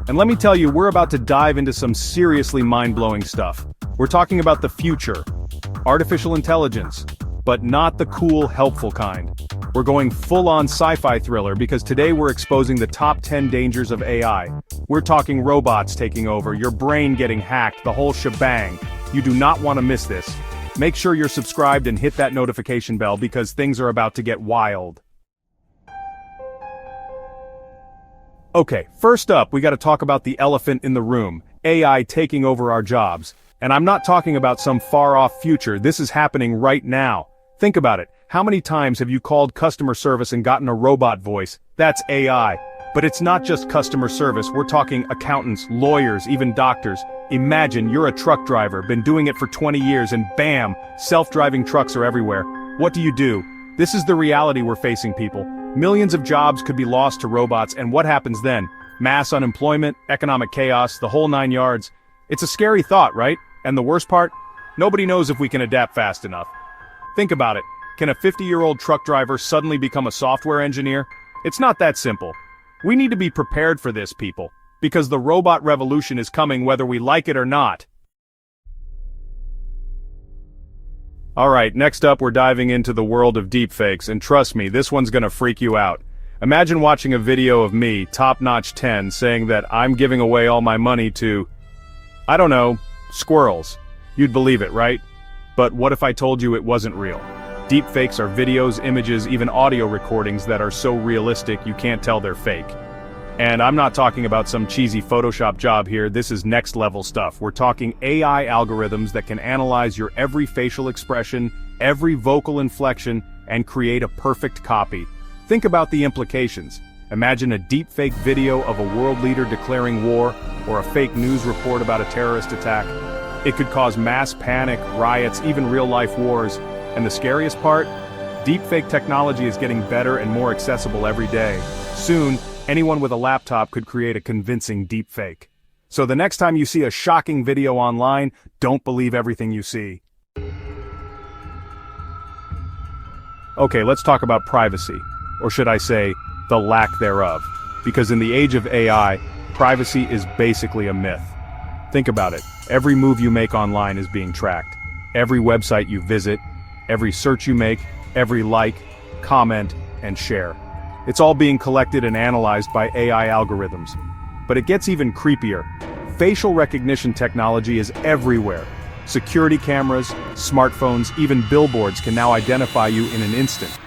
And let me tell you, we're about to dive into some seriously mind-blowing stuff. We're talking about the future, artificial intelligence, but not the cool, helpful kind. We're going full-on sci-fi thriller because today we're exposing the top 10 dangers of AI. We're talking robots taking over, your brain getting hacked, the whole shebang. You do not want to miss this. Make sure you're subscribed and hit that notification bell because things are about to get wild. Okay, first up, we gotta talk about the elephant in the room, AI taking over our jobs. And I'm not talking about some far-off future, this is happening right now. Think about it, how many times have you called customer service and gotten a robot voice? That's AI. But it's not just customer service, we're talking accountants, lawyers, even doctors. Imagine you're a truck driver, been doing it for 20 years and bam, self-driving trucks are everywhere. What do? This is the reality we're facing, people. Millions of jobs could be lost to robots, and what happens then? Mass unemployment, economic chaos, the whole 9 yards. It's a scary thought, right? And the worst part? Nobody knows if we can adapt fast enough. Think about it. Can a 50-year-old truck driver suddenly become a software engineer? It's not that simple. We need to be prepared for this, people, because the robot revolution is coming whether we like it or not. Alright, next up we're diving into the world of deepfakes, and trust me, this one's gonna freak you out. Imagine watching a video of me, top-notch 10, saying that I'm giving away all my money to, I don't know, squirrels. You'd believe it, right? But what if I told you it wasn't real? Deepfakes are videos, images, even audio recordings that are so realistic you can't tell they're fake. And I'm not talking about some cheesy Photoshop job here, this is next level stuff. We're talking AI algorithms that can analyze your every facial expression, every vocal inflection, and create a perfect copy. Think about the implications. Imagine a deepfake video of a world leader declaring war, or a fake news report about a terrorist attack. It could cause mass panic, riots, even real-life wars. And the scariest part? Deepfake technology is getting better and more accessible every day. Soon, anyone with a laptop could create a convincing deepfake. So the next time you see a shocking video online, don't believe everything you see. Okay, let's talk about privacy. Or should I say, the lack thereof. Because in the age of AI, privacy is basically a myth. Think about it. Every move you make online is being tracked. Every website you visit, every search you make, every like, comment, and share. It's all being collected and analyzed by AI algorithms. But it gets even creepier. Facial recognition technology is everywhere. Security cameras, smartphones, even billboards can now identify you in an instant.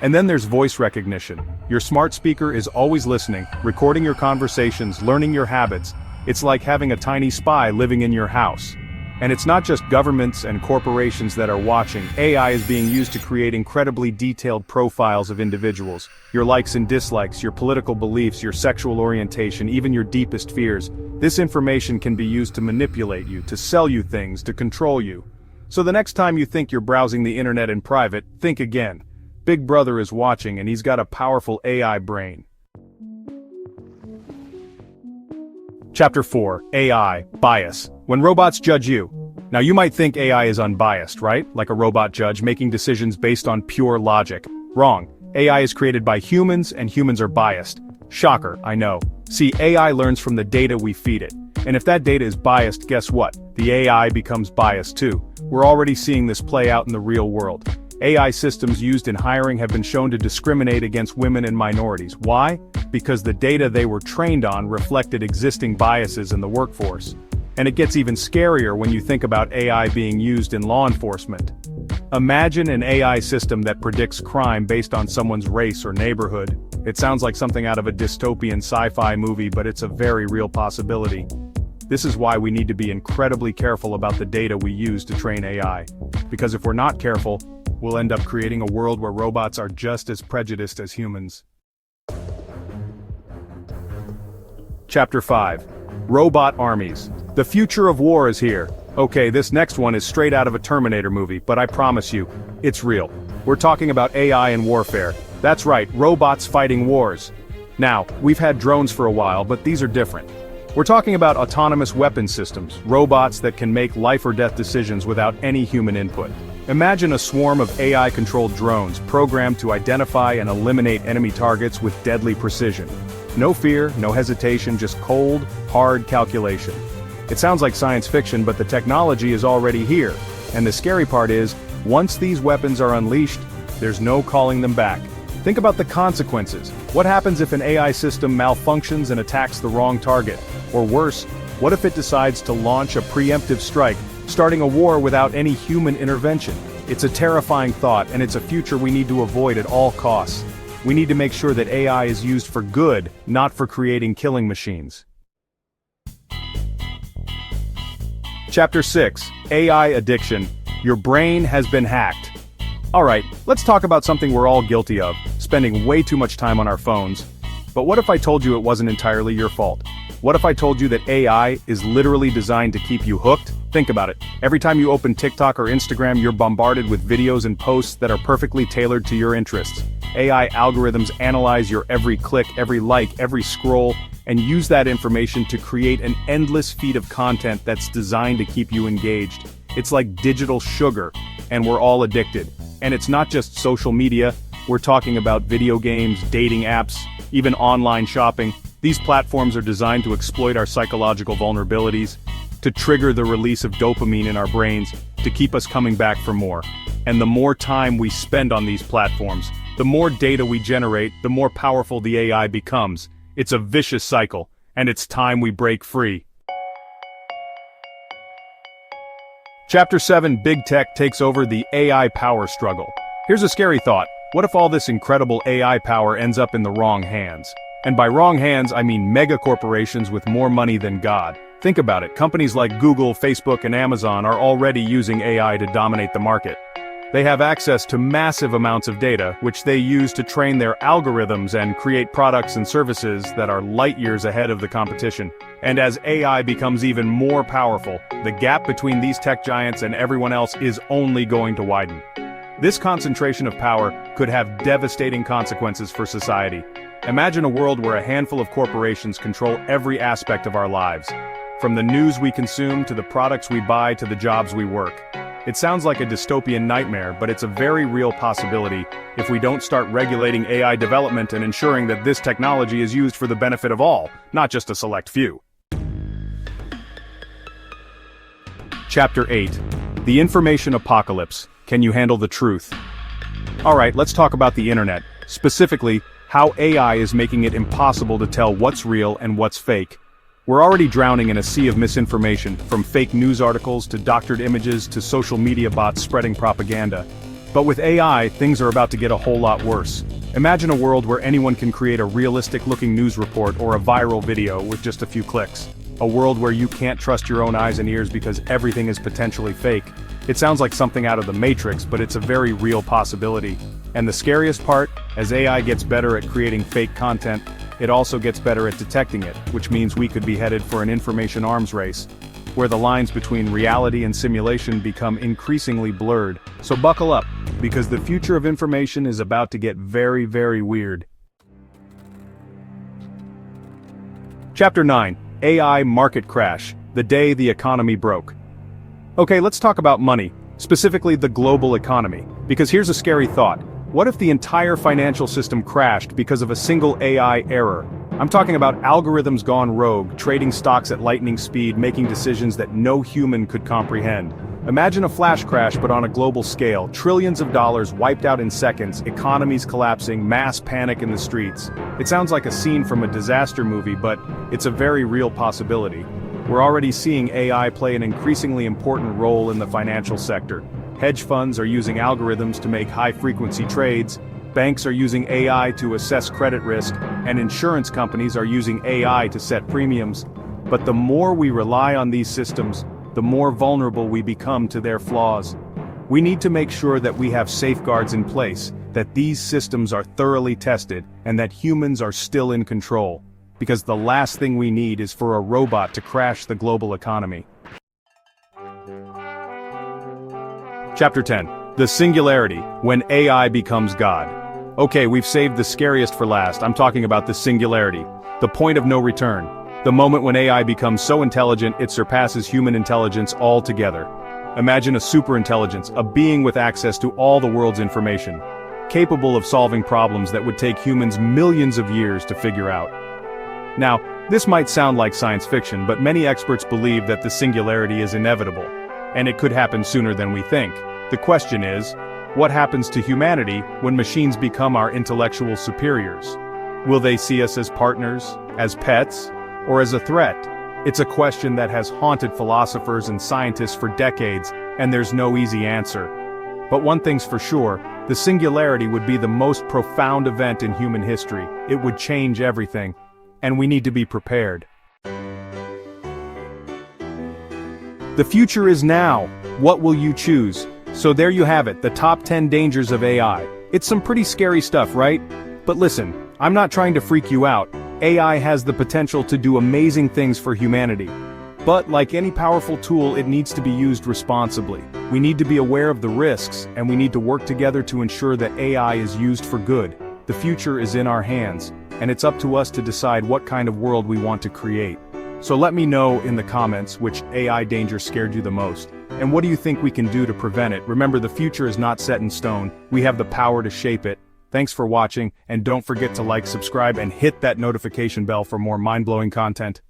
And then there's voice recognition. Your smart speaker is always listening, recording your conversations, learning your habits. It's like having a tiny spy living in your house. And it's not just governments and corporations that are watching. AI is being used to create incredibly detailed profiles of individuals. Your likes and dislikes, your political beliefs, your sexual orientation, even your deepest fears. This information can be used to manipulate you, to sell you things, to control you. So the next time you think you're browsing the internet in private, think again. Big Brother is watching and he's got a powerful AI brain. Chapter 4, AI, Bias. When robots judge you. Now you might think AI is unbiased, right? Like a robot judge making decisions based on pure logic. Wrong. AI is created by humans and humans are biased. Shocker, I know. See, AI learns from the data we feed it. And if that data is biased, guess what? The AI becomes biased too. We're already seeing this play out in the real world. AI systems used in hiring have been shown to discriminate against women and minorities. Why? Because the data they were trained on reflected existing biases in the workforce. And it gets even scarier when you think about AI being used in law enforcement. Imagine an AI system that predicts crime based on someone's race or neighborhood. It sounds like something out of a dystopian sci-fi movie, but it's a very real possibility. This is why we need to be incredibly careful about the data we use to train AI. Because if we're not careful, we'll end up creating a world where robots are just as prejudiced as humans. Chapter 5. Robot Armies. The future of war is here. Okay, this next one is straight out of a Terminator movie, but I promise you, it's real. We're talking about AI and warfare. That's right, robots fighting wars. Now, we've had drones for a while, but these are different. We're talking about autonomous weapon systems, robots that can make life or death decisions without any human input. Imagine a swarm of AI-controlled drones programmed to identify and eliminate enemy targets with deadly precision. No fear, no hesitation, just cold, hard calculation. It sounds like science fiction, but the technology is already here. And the scary part is, once these weapons are unleashed, there's no calling them back. Think about the consequences. What happens if an AI system malfunctions and attacks the wrong target? Or worse, what if it decides to launch a preemptive strike, starting a war without any human intervention? It's a terrifying thought, and it's a future we need to avoid at all costs. We need to make sure that AI is used for good, not for creating killing machines. Chapter 6, AI Addiction. Your brain has been hacked. Alright, let's talk about something we're all guilty of, spending way too much time on our phones. But what if I told you it wasn't entirely your fault? What if I told you that AI is literally designed to keep you hooked? Think about it. Every time you open TikTok or Instagram, you're bombarded with videos and posts that are perfectly tailored to your interests. AI algorithms analyze your every click, every like, every scroll, and use that information to create an endless feed of content that's designed to keep you engaged. It's like digital sugar, and we're all addicted. And it's not just social media, we're talking about video games, dating apps, even online shopping. These platforms are designed to exploit our psychological vulnerabilities, to trigger the release of dopamine in our brains, to keep us coming back for more. And the more time we spend on these platforms, the more data we generate, the more powerful the AI becomes. It's a vicious cycle, and it's time we break free. Chapter 7, Big Tech takes over the AI power struggle. Here's a scary thought. What if all this incredible AI power ends up in the wrong hands? And by wrong hands, I mean mega corporations with more money than God. Think about it. Companies like Google, Facebook, and Amazon are already using AI to dominate the market. They have access to massive amounts of data, which they use to train their algorithms and create products and services that are light years ahead of the competition. And as AI becomes even more powerful, the gap between these tech giants and everyone else is only going to widen. This concentration of power could have devastating consequences for society. Imagine a world where a handful of corporations control every aspect of our lives. From the news we consume, to the products we buy, to the jobs we work. It sounds like a dystopian nightmare, but it's a very real possibility if we don't start regulating AI development and ensuring that this technology is used for the benefit of all, not just a select few. Chapter 8. The Information Apocalypse. Can you handle the truth? Alright, let's talk about the internet, specifically, how AI is making it impossible to tell what's real and what's fake. We're already drowning in a sea of misinformation, from fake news articles to doctored images to social media bots spreading propaganda. But with AI, things are about to get a whole lot worse. Imagine a world where anyone can create a realistic-looking news report or a viral video with just a few clicks. A world where you can't trust your own eyes and ears because everything is potentially fake. It sounds like something out of the Matrix, but it's a very real possibility. And the scariest part, as AI gets better at creating fake content, it also gets better at detecting it, which means we could be headed for an information arms race, where the lines between reality and simulation become increasingly blurred. So buckle up, because the future of information is about to get very, very weird. Chapter 9, AI Market Crash, the day the economy broke. Okay, let's talk about money, specifically the global economy, because here's a scary thought. What if the entire financial system crashed because of a single AI error? I'm talking about algorithms gone rogue, trading stocks at lightning speed, making decisions that no human could comprehend. Imagine a flash crash but on a global scale, trillions of dollars wiped out in seconds, economies collapsing, mass panic in the streets. It sounds like a scene from a disaster movie, but it's a very real possibility. We're already seeing AI play an increasingly important role in the financial sector. Hedge funds are using algorithms to make high-frequency trades, banks are using AI to assess credit risk, and insurance companies are using AI to set premiums. But the more we rely on these systems, the more vulnerable we become to their flaws. We need to make sure that we have safeguards in place, that these systems are thoroughly tested, and that humans are still in control. Because the last thing we need is for a robot to crash the global economy. Chapter 10. The Singularity, when AI becomes God. Okay, we've saved the scariest for last. I'm talking about the singularity. The point of no return. The moment when AI becomes so intelligent it surpasses human intelligence altogether. Imagine a superintelligence, a being with access to all the world's information, capable of solving problems that would take humans millions of years to figure out. Now, this might sound like science fiction, but many experts believe that the singularity is inevitable, and it could happen sooner than we think. The question is, what happens to humanity when machines become our intellectual superiors? Will they see us as partners, as pets, or as a threat? It's a question that has haunted philosophers and scientists for decades, and there's no easy answer. But one thing's for sure, the singularity would be the most profound event in human history. It would change everything, and we need to be prepared. The future is now. What will you choose? So there you have it, the top 10 dangers of AI. It's some pretty scary stuff, right? But listen, I'm not trying to freak you out. AI has the potential to do amazing things for humanity. But like any powerful tool, it needs to be used responsibly. We need to be aware of the risks, and we need to work together to ensure that AI is used for good. The future is in our hands, and it's up to us to decide what kind of world we want to create. So let me know in the comments which AI danger scared you the most, and what do you think we can do to prevent it? Remember, the future is not set in stone. We have the power to shape it. Thanks for watching, and don't forget to like, subscribe, and hit that notification bell for more mind-blowing content.